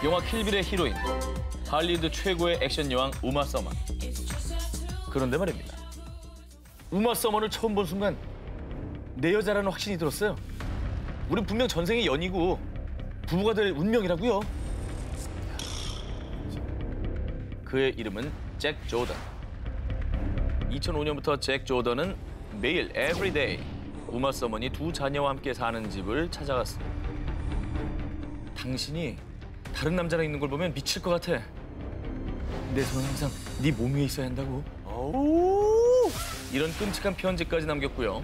영화 킬빌의 히로인, 할리우드 최고의 액션 여왕 우마 서먼. 그런데 말입니다. 우마 서먼을 처음 본 순간 내 여자라는 확신이 들었어요. 우린 분명 전생의 연이고 부부가 될 운명이라고요. 그의 이름은 잭 조던. 2005년부터 잭 조던은 매일 에브리데이 우마 서먼이 두 자녀와 함께 사는 집을 찾아갔습니다. 당신이 다른 남자랑 있는 걸 보면 미칠 것 같아. 내 손은 항상 네 몸 위에 있어야 한다고. 이런 끔찍한 편지까지 남겼고요.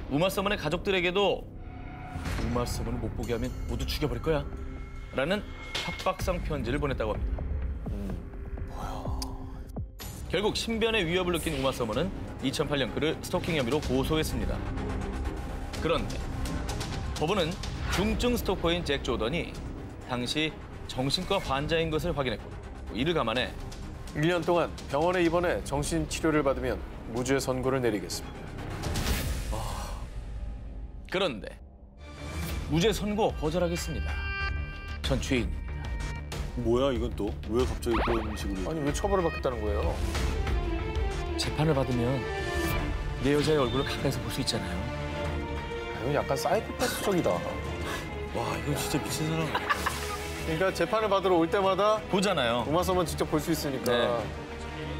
우마 서먼의 가족들에게도 우마 서먼을 못 보게 하면 모두 죽여버릴 거야 라는 협박성 편지를 보냈다고 합니다. 결국 신변의 위협을 느낀 우마 서먼은 2008년 그를 스토킹 혐의로 고소했습니다. 그런데 법원은 중증 스토커인 잭 조던이 당시 정신과 환자인 것을 확인했고 이를 감안해 1년 동안 병원에 입원해 정신치료를 받으면 무죄 선고를 내리겠습니다. 그런데 무죄 선고 거절하겠습니다. 전 죄인입니다. 뭐야 이건 또? 왜 갑자기 그런 식으로? 아니 왜 처벌을 받겠다는 거예요? 재판을 받으면 내 여자의 얼굴을 가까이서 볼 수 있잖아요. 이건 약간 사이코패스적이다. 와 이건 진짜 미친 사람이야. 그러니까 재판을 받으러 올 때마다 보잖아요. 우마 서먼 직접 볼 수 있으니까. 네.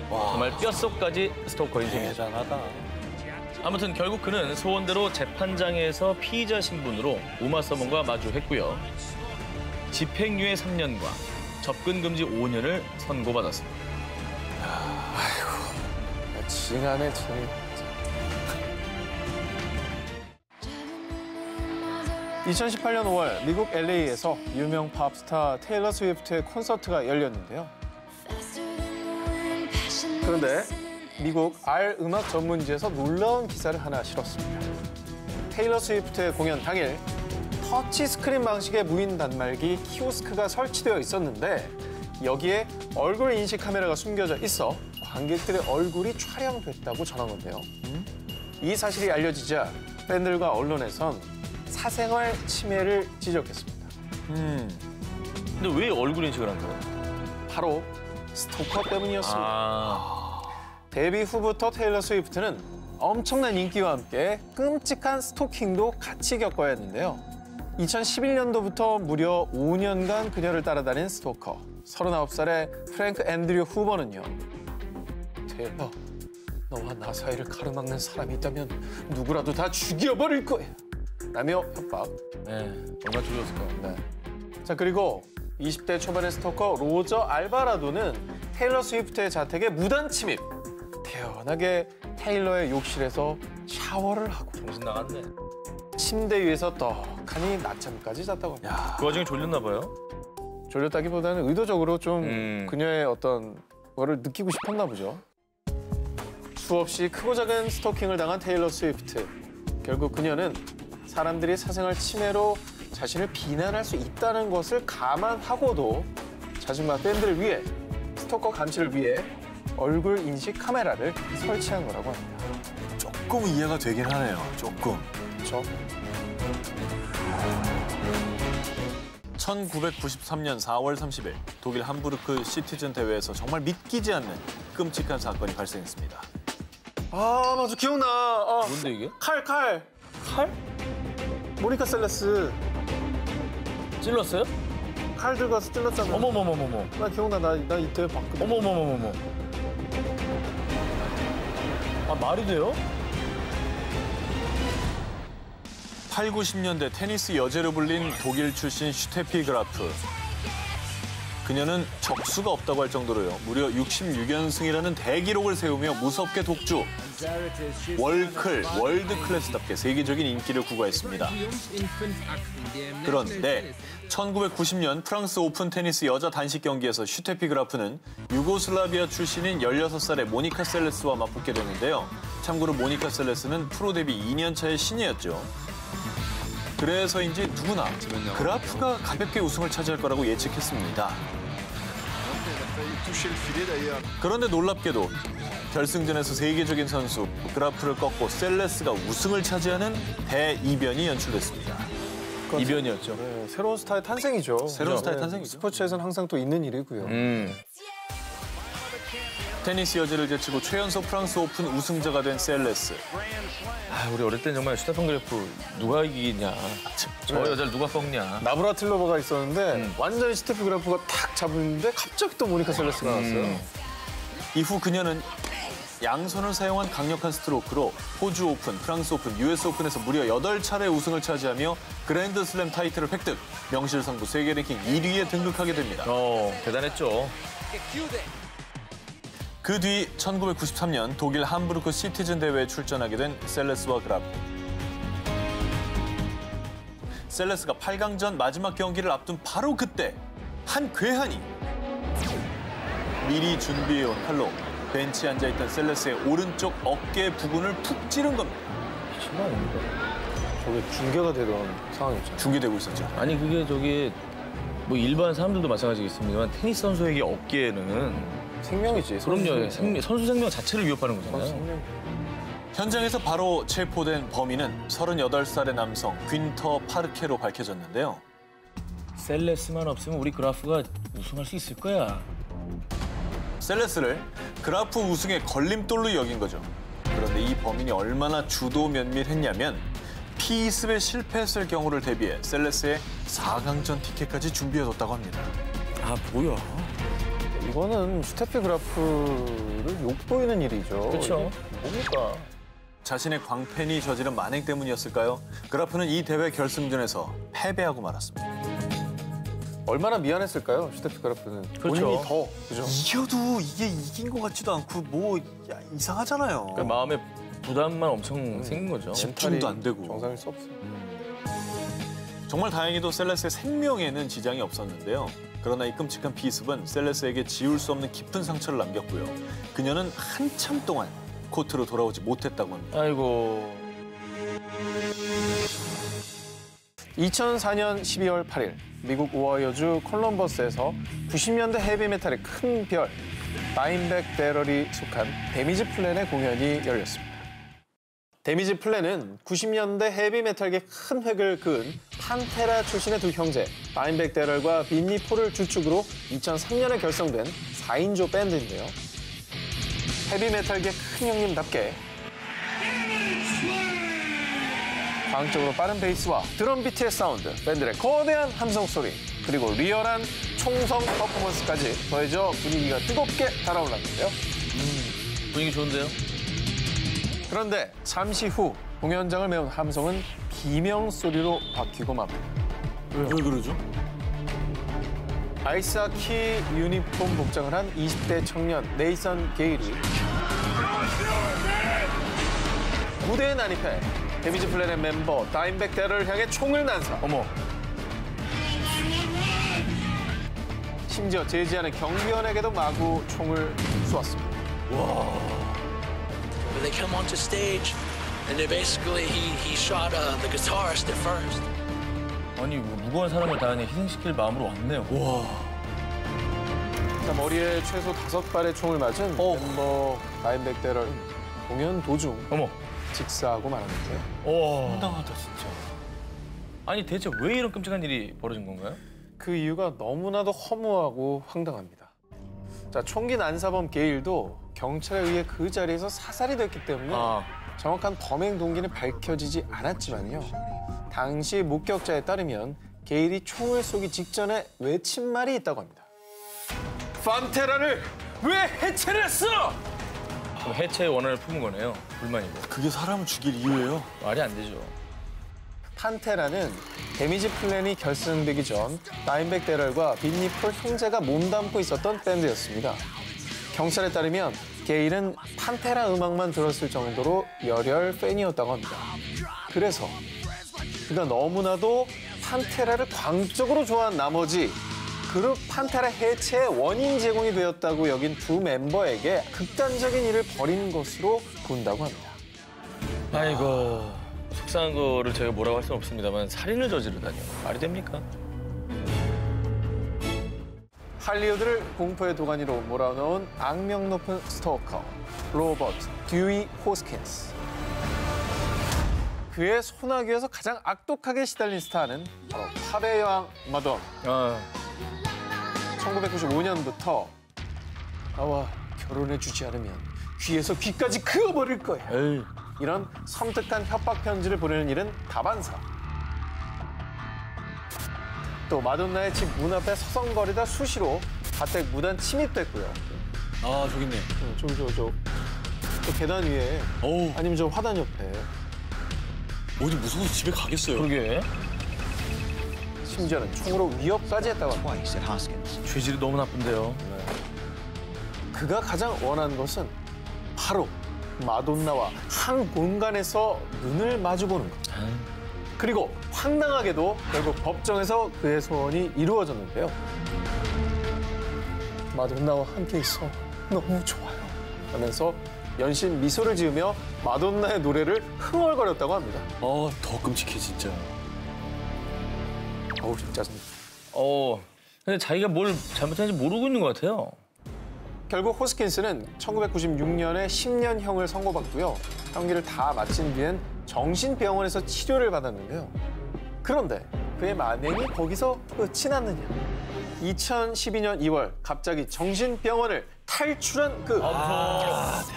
와, 정말 뼛속까지 스토커인 셈이죠. 대단하다. 아무튼 결국 그는 소원대로 재판장에서 피의자 신분으로 우마 서먼과 마주했고요. 집행유예 3년과 접근 금지 5년을 선고받았습니다. 아이고, 징하네, 징. 2018년 5월 미국 LA에서 유명 팝스타 테일러 스위프트의 콘서트가 열렸는데요. 그런데 미국 R 음악 전문지에서 놀라운 기사를 하나 실었습니다. 테일러 스위프트의 공연 당일 터치 스크린 방식의 무인 단말기 키오스크가 설치되어 있었는데 여기에 얼굴 인식 카메라가 숨겨져 있어 관객들의 얼굴이 촬영됐다고 전한 건데요. 이 사실이 알려지자 팬들과 언론에선 사생활 침해를 지적했습니다. 근데 왜 얼굴 인식을 한 거예요? 바로 스토커 때문이었습니다. 데뷔 후부터 테일러 스위프트는 엄청난 인기와 함께 끔찍한 스토킹도 같이 겪어야 했는데요. 2011년도부터 무려 5년간 그녀를 따라다닌 스토커. 39살의 프랭크 앤드류 후버는요. 테일러, 너와 나 사이를 가로막는 사람이 있다면 누구라도 다 죽여버릴 거야. 라며 협박. 네, 얼마나 좋았을까요? 네. 자, 그리고 20대 초반의 스토커 로저 알바라도는 테일러 스위프트의 자택에 무단 침입. 태연하게 테일러의 욕실에서 샤워를 하고 정신 나갔네. 침대 위에서 떡하니 낮잠까지 잤다고 합니다. 그 와중에 졸렸나 봐요? 졸렸다기보다는 의도적으로 좀 그녀의 어떤 거를 느끼고 싶었나 보죠. 수없이 크고 작은 스토킹을 당한 테일러 스위프트. 결국 그녀는 사람들이 사생활 침해로 자신을 비난할 수 있다는 것을 감안하고도 자신과 팬들을 위해 스토커 감시를 위해 얼굴 인식 카메라를 설치한 거라고 합니다. 조금 이해가 되긴 하네요. 조금. 그렇죠? 1993년 4월 30일 독일 함부르크 시티즌 대회에서 정말 믿기지 않는 끔찍한 사건이 발생했습니다. 아, 맞아. 기억나. 뭔데 이게? 칼. 칼? 모니카 셀레스. 찔렀어요? 칼 들고 가서 찔렀잖아. 어머머머머머. 나 기억나. 나 이때 봤거든. 어머머머머머. 아, 말이 돼요? 8, 90년대 테니스 여제로 불린 독일 출신 슈테피 그라프. 그녀는 적수가 없다고 할 정도로요. 무려 66연승이라는 대기록을 세우며 무섭게 독주. 월클, 월드 클래스답게 세계적인 인기를 구가했습니다. 그런데 1990년 프랑스 오픈 테니스 여자 단식 경기에서 슈테피 그라프는 유고슬라비아 출신인 16살의 모니카 셀레스와 맞붙게 되는데요. 참고로 모니카 셀레스는 프로 데뷔 2년 차의 신이었죠. 그래서인지 누구나 그라프가 가볍게 우승을 차지할 거라고 예측했습니다. 그런데 놀랍게도 결승전에서 세계적인 선수 그라프를 꺾고 셀레스가 우승을 차지하는 대이변이 연출됐습니다. 이변이었죠. 네, 새로운 스타의 탄생이죠. 새로운 스타의 탄생이죠. 스포츠에서는 항상 또 있는 일이고요. 테니스 여제를 제치고 최연소 프랑스 오픈 우승자가 된 셀레스. 아, 우리 어릴 땐 정말 슈테판 그래프 누가 이기냐. 저 여자를 누가 꺾냐. 나브라틸로바가 있었는데 완전히 스테프 그래프가 탁 잡았는데 갑자기 또 모니카 셀레스가 나왔어요. 이후 그녀는 양손을 사용한 강력한 스트로크로 호주 오픈, 프랑스 오픈, US 오픈에서 무려 8차례 우승을 차지하며 그랜드슬램 타이틀을 획득, 명실상부 세계 랭킹 1위에 등극하게 됩니다. 대단했죠. 그 뒤 1993년 독일 함부르크 시티즌 대회에 출전하게 된 셀레스와 그라프. 셀레스가 8강전 마지막 경기를 앞둔 바로 그때 한 괴한이 미리 준비해온 칼로 벤치에 앉아있던 셀레스의 오른쪽 어깨 부근을 푹 찌른 겁니다. 미친 거 아닙니까? 저게 중계가 되던 상황이었죠. 중계되고 있었죠. 아니 그게 저기 뭐 일반 사람들도 마찬가지겠습니다만 테니스 선수에게 어깨는 생명이지. 그럼요. 선수 생명 자체를 위협하는 거잖아요. 생명. 현장에서 바로 체포된 범인은 38살의 남성 귄터 파르케로 밝혀졌는데요. 셀레스만 없으면 우리 그라프가 우승할 수 있을 거야. 셀레스를 그라프 우승의 걸림돌로 여긴 거죠. 그런데 이 범인이 얼마나 주도 면밀했냐면 피습에 실패했을 경우를 대비해 셀레스의 4강전 티켓까지 준비해뒀다고 합니다. 아 뭐야? 이거는 슈테프 그라프를 욕보이는 일이죠. 그렇죠. 뭡니까? 자신의 광팬이 저지른 만행 때문이었을까요? 그라프는 이 대회 결승전에서 패배하고 말았습니다. 얼마나 미안했을까요, 슈테프 그라프는. 그렇죠. 본인이 더, 그죠? 이겨도 이게 이긴 것 같지도 않고 뭐 이상하잖아요. 그러니까 마음에 부담만 엄청 생긴 거죠. 집중도 안 되고. 정상일 수 없어요. 정말 다행히도 셀레스의 생명에는 지장이 없었는데요. 그러나 이 끔찍한 피습은 셀레스에게 지울 수 없는 깊은 상처를 남겼고요. 그녀는 한참 동안 코트로 돌아오지 못했다고 합니다. 아이고. 2004년 12월 8일 미국 오하이오주 콜럼버스에서 90년대 헤비메탈의 큰 별 다임백 데럴이 속한 데미지 플랜의 공연이 열렸습니다. 데미지 플랜은 90년대 헤비메탈계 큰 획을 그은 판테라 출신의 두 형제 다임백 데럴과 빈니 폴을 주축으로 2003년에 결성된 4인조 밴드인데요. 헤비메탈계 큰 형님답게 광적으로 빠른 베이스와 드럼 비트의 사운드, 밴드의 거대한 함성 소리, 그리고 리얼한 총성 퍼포먼스까지 더해져 분위기가 뜨겁게 달아올랐는데요. 분위기 좋은데요? 그런데 잠시 후 공연장을 메운 함성은 비명 소리로 바뀌고 맙니다. 왜 그러죠? 아이스하키 유니폼 복장을 한 20대 청년 네이선 게일이 무대에 난입해 데미지 플랜의 멤버 다임백 데럴을 향해 총을 난사. 어머. 심지어 제지하는 경비원에게도 마구 총을 쏘았습니다. They come onto stage, and they basically he shot the guitarist at first. 아니 무고한 사람을 다 그냥 희생시킬 마음으로 왔네요. 와. 자, 머리에 최소 5발의 총을 맞은 멤버 다임백 데럴 공연 도중 어머. 직사하고 말았는데요. 와. 황당하다 진짜. 아니 대체 왜 이런 끔찍한 일이 벌어진 건가요? 그 이유가 너무나도 허무하고 황당합니다. 자, 총기 난사범 게일도 경찰에 의해 그 자리에서 사살이 됐기 때문에 정확한 범행 동기는 밝혀지지 않았지만요. 당시 목격자에 따르면 게일이 총을 쏘기 직전에 외친 말이 있다고 합니다. 판테라를 왜 해체를 했어? 그럼 해체의 원한을 품은 거네요. 불만이고. 그게 사람을 죽일 이유예요? 말이 안 되죠. 판테라는 데미지 플랜이 결성되기 전 다임백 데럴과 빈니 폴 형제가 몸담고 있었던 밴드였습니다. 경찰에 따르면 게일은 판테라 음악만 들었을 정도로 열혈 팬이었다고 합니다. 그래서 그가 너무나도 판테라를 광적으로 좋아한 나머지 그룹 판테라 해체의 원인 제공이 되었다고 여긴 두 멤버에게 극단적인 일을 벌인 것으로 본다고 합니다. 아이고. 속상한 거를 제가 뭐라고 할 수는 없습니다만 살인을 저지르다니요. 말이 됩니까? 할리우드를 공포의 도가니로 몰아넣은 악명 높은 스토커 로버트 듀이 호스킨스. 그의 소나기에서 가장 악독하게 시달린 스타는 바로 팝의 여왕 마돈. 아, 1995년부터 나와 결혼해주지 않으면 귀에서 귀까지 그어버릴 거야. 에이. 이런 섬뜩한 협박 편지를 보내는 일은 다반사. 또 마돈나의 집 문 앞에 서성거리다 수시로 가택 무단 침입됐고요. 아, 저기 있네. 저 계단 위에 어우, 아니면 저 화단 옆에 어디 무서워서 집에 가겠어요. 그러게. 심지어는 총으로 위협까지 했다고 합니다. Twice at Hoskins. 죄질이 너무 나쁜데요. 그가 가장 원하는 것은 바로 마돈나와 한 공간에서 눈을 마주보는 것. 그리고 황당하게도 결국 법정에서 그의 소원이 이루어졌는데요. 마돈나와 함께 있어 너무 좋아요 하면서 연신 미소를 지으며 마돈나의 노래를 흥얼거렸다고 합니다. 더 끔찍해, 진짜. 어우, 진짜 짜증나. 근데 자기가 뭘 잘못했는지 모르고 있는 것 같아요. 결국 호스킨스는 1996년에 10년형을 선고받고요. 형기를 다 마친 뒤엔 정신병원에서 치료를 받았는데요. 그런데 그의 만행이 거기서 끝이 났느냐. 2012년 2월 갑자기 정신병원을 탈출한 그...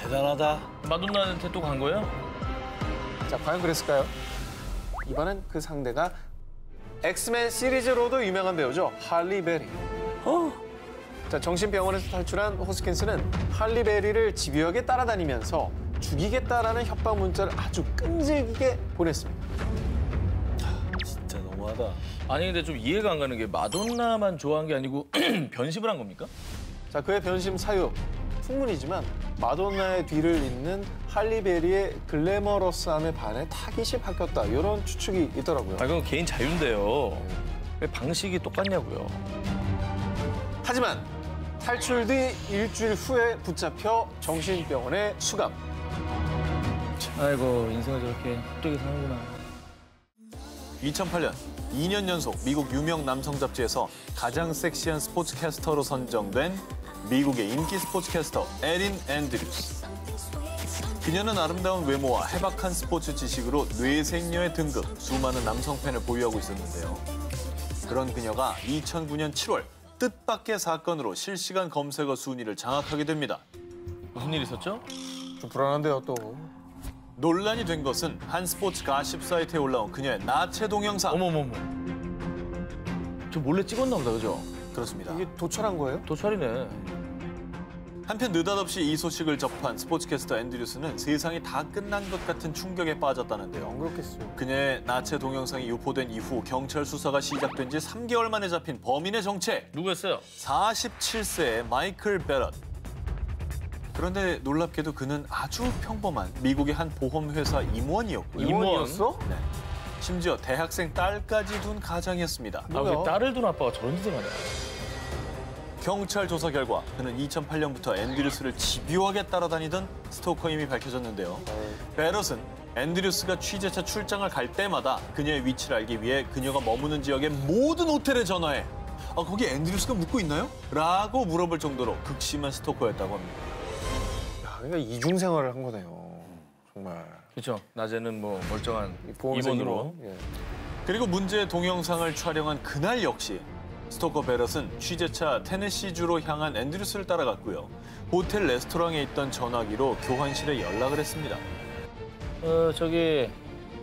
대단하다. 마돈나한테 또 간 거예요? 자, 과연 그랬을까요? 이번엔 그 상대가 엑스맨 시리즈로도 유명한 배우죠. 할리 베리. 자, 정신병원에서 탈출한 호스킨스는 할리 베리를 집요하게 따라다니면서 죽이겠다라는 협박 문자를 아주 끈질기게 보냈습니다. 진짜 너무하다. 아니 근데 좀 이해가 안 가는 게 마돈나만 좋아한 게 아니고 변심을 한 겁니까? 자, 그의 변심 사유 풍문이지만 마돈나의 뒤를 잇는 할리 베리의 글래머러스함에 반해 타깃이 바뀌었다. 이런 추측이 있더라고요. 아, 그건 개인 자유인데요. 왜 방식이 똑같냐고요. 하지만 탈출 뒤 일주일 후에 붙잡혀 정신병원에 수감. 아이고 인생을 저렇게 헛되게 사는구나. 2008년 2년 연속 미국 유명 남성 잡지에서 가장 섹시한 스포츠캐스터로 선정된 미국의 인기 스포츠캐스터 에린 앤드류스. 그녀는 아름다운 외모와 해박한 스포츠 지식으로 뇌생녀의 등급, 수많은 남성 팬을 보유하고 있었는데요. 그런 그녀가 2009년 7월 뜻밖의 사건으로 실시간 검색어 순위를 장악하게 됩니다. 무슨 일 있었죠? 좀 불안한데요, 또. 논란이 된 것은 한 스포츠 가십 사이트에 올라온 그녀의 나체 동영상. 어머머머. 저 몰래 찍었나 보다, 그죠? 그렇습니다. 이게 도철한 거예요? 도찰이네. 한편 느닷없이 이 소식을 접한 스포츠캐스터 앤드류스는 세상이 다 끝난 것 같은 충격에 빠졌다는데요. 안 그렇겠어요. 그녀의 나체 동영상이 유포된 이후 경찰 수사가 시작된 지 3개월 만에 잡힌 범인의 정체. 누구였어요? 47세의 마이클 베럿. 그런데 놀랍게도 그는 아주 평범한 미국의 한 보험회사 임원이었고요. 임원이었어? 네. 심지어 대학생 딸까지 둔 가장이었습니다. 아, 왜 뭐야? 딸을 둔 아빠가 저런 짓을 하냐? 경찰 조사 결과 그는 2008년부터 앤드류스를 집요하게 따라다니던 스토커임이 밝혀졌는데요. 베럿은 앤드류스가 취재차 출장을 갈 때마다 그녀의 위치를 알기 위해 그녀가 머무는 지역의 모든 호텔에 전화해 거기 앤드류스가 묵고 있나요? 라고 물어볼 정도로 극심한 스토커였다고 합니다. 야, 그러니까 이중 생활을 한 거네요. 정말. 그렇죠. 낮에는 뭐 멀쩡한 보험사 임원으로. 임원. 예. 그리고 문제의 동영상을 촬영한 그날 역시 스토커 베럿은 취재차 테네시주로 향한 앤드류스를 따라갔고요. 호텔 레스토랑에 있던 전화기로 교환실에 연락을 했습니다. 저기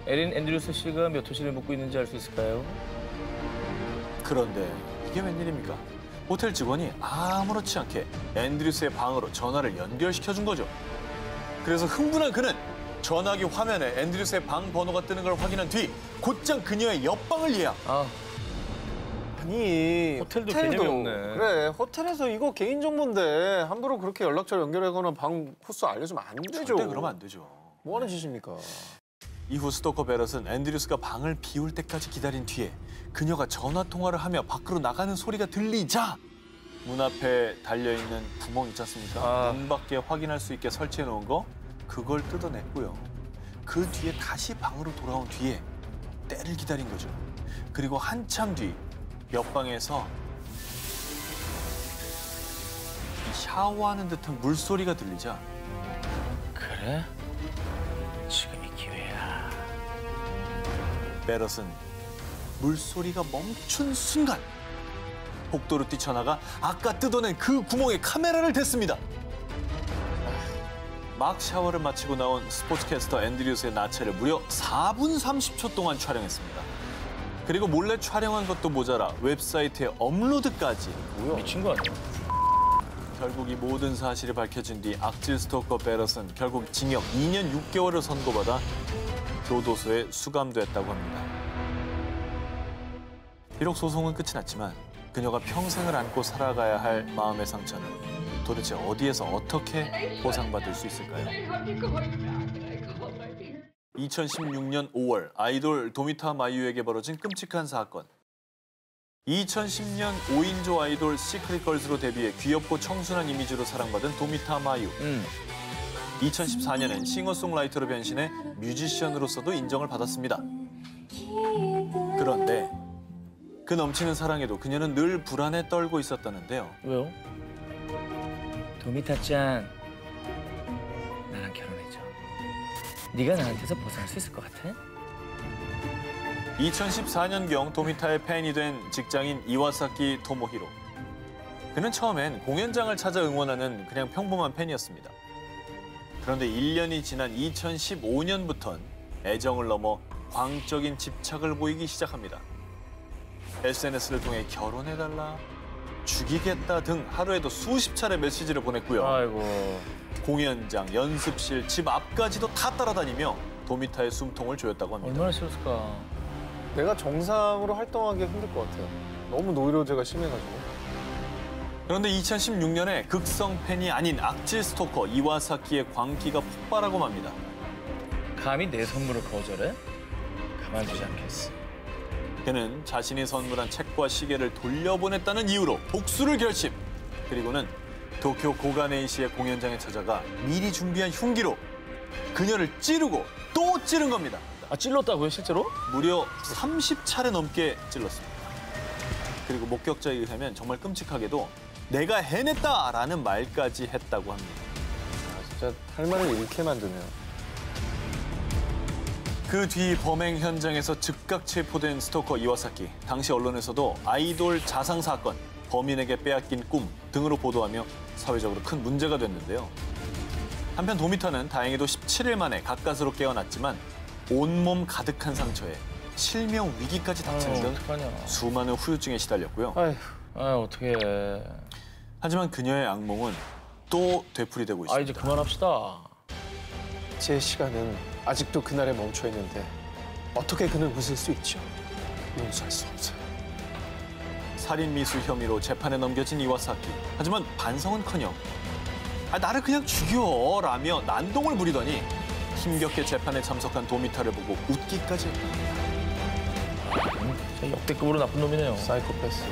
에린 앤드류스 씨가 몇 호실에 묵고 있는지 알 수 있을까요? 그런데 이게 웬일입니까? 호텔 직원이 아무렇지 않게 앤드류스의 방으로 전화를 연결시켜준 거죠. 그래서 흥분한 그는 전화기 화면에 앤드류스의 방 번호가 뜨는 걸 확인한 뒤 곧장 그녀의 옆방을 예약. 아니, 호텔도 개념이 없네. 그래, 호텔에서 이거 개인정보인데 함부로 그렇게 연락처를 연결하거나 방 호수 알려주면 안 되죠. 절대 그러면 안 되죠. 뭐 하는 짓입니까? 이후 스토커 베럿은 앤드류스가 방을 비울 때까지 기다린 뒤에 그녀가 전화 통화를 하며 밖으로 나가는 소리가 들리자 문 앞에 달려있는 구멍 있지 않습니까? 문 밖에 확인할 수 있게 설치해 놓은 거 그걸 뜯어냈고요. 그 뒤에 다시 방으로 돌아온 뒤에 때를 기다린 거죠. 그리고 한참 뒤 옆방에서 이 샤워하는 듯한 물소리가 들리자 그래? 지금이 기회야. 베럿은 물소리가 멈춘 순간 복도로 뛰쳐나가 아까 뜯어낸 그 구멍에 카메라를 댔습니다. 막 샤워를 마치고 나온 스포츠캐스터 앤드류스의 나체를 무려 4분 30초 동안 촬영했습니다. 그리고 몰래 촬영한 것도 모자라 웹사이트에 업로드까지. 미친 거 아니야? 결국 이 모든 사실이 밝혀진 뒤 악질 스토커 베럿은 결국 징역 2년 6개월을 선고받아 교도소에 수감됐다고 합니다. 비록 소송은 끝이 났지만 그녀가 평생을 안고 살아가야 할 마음의 상처는 도대체 어디에서 어떻게 보상받을 수 있을까요? 2016년 5월 아이돌 도미타 마유에게 벌어진 끔찍한 사건. 2010년 5인조 아이돌 시크릿 걸즈로 데뷔해 귀엽고 청순한 이미지로 사랑받은 도미타 마유. 2014년엔 싱어송라이터로 변신해 뮤지션으로서도 인정을 받았습니다. 그런데 그 넘치는 사랑에도 그녀는 늘 불안에 떨고 있었다는데요. 왜요? 도미타-짠, 나랑 결혼해줘. 네가 나한테서 벗어날 수 있을 것 같아? 2014년경 도미타의 팬이 된 직장인 이와사키 토모히로. 그는 처음엔 공연장을 찾아 응원하는 그냥 평범한 팬이었습니다. 그런데 1년이 지난 2015년부턴 애정을 넘어 광적인 집착을 보이기 시작합니다. SNS를 통해 결혼해달라, 죽이겠다 등 하루에도 수십 차례 메시지를 보냈고요. 아이고. 공연장, 연습실, 집 앞까지도 다 따라다니며 도미타의 숨통을 조였다고 합니다. 얼마나 싫었을까. 내가 정상으로 활동하기 힘들 것 같아요. 너무 노이로제가 심해가지고. 그런데 2016년에 극성 팬이 아닌 악질 스토커 이와사키의 광기가 폭발하고 맙니다. 감히 내 선물을 거절해? 가만두지 않겠어. 그는 자신이 선물한 책과 시계를 돌려보냈다는 이유로 복수를 결심. 그리고는 도쿄 고가네이시의 공연장에 찾아가 미리 준비한 흉기로 그녀를 찌르고 또 찌른 겁니다. 아, 찔렀다고요, 실제로? 무려 30차례 넘게 찔렀습니다. 그리고 목격자에 의하면 정말 끔찍하게도 내가 해냈다라는 말까지 했다고 합니다. 진짜 할 말을 잃게 만드네요. 그 뒤 범행 현장에서 즉각 체포된 스토커 이와사키. 당시 언론에서도 아이돌 자상 사건, 범인에게 빼앗긴 꿈 등으로 보도하며 사회적으로 큰 문제가 됐는데요. 한편 도미타는 다행히도 17일 만에 가까스로 깨어났지만 온몸 가득한 상처에 실명 위기까지 닥치는 등 어떡하냐. 수많은 후유증에 시달렸고요. 아휴, 아, 어떡해. 하지만 그녀의 악몽은 또 되풀이되고 아, 있습니다. 이제 그만합시다. 제 시간은 아직도 그날에 멈춰 있는데 어떻게 그는 웃을 수 있죠? 용서할 수 없어요. 살인 미수 혐의로 재판에 넘겨진 이와사키. 하지만 반성은커녕 나를 그냥 죽여라며 난동을 부리더니 힘겹게 재판에 참석한 도미타를 보고 웃기까지 했다. 진짜 역대급으로 나쁜 놈이네요. 사이코패스.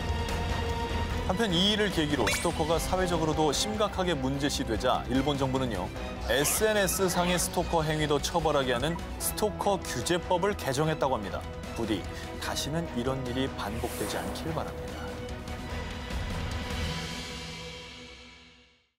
한편 이 일을 계기로 스토커가 사회적으로도 심각하게 문제시되자 일본 정부는요. SNS상의 스토커 행위도 처벌하게 하는 스토커 규제법을 개정했다고 합니다. 부디 다시는 이런 일이 반복되지 않길 바랍니다.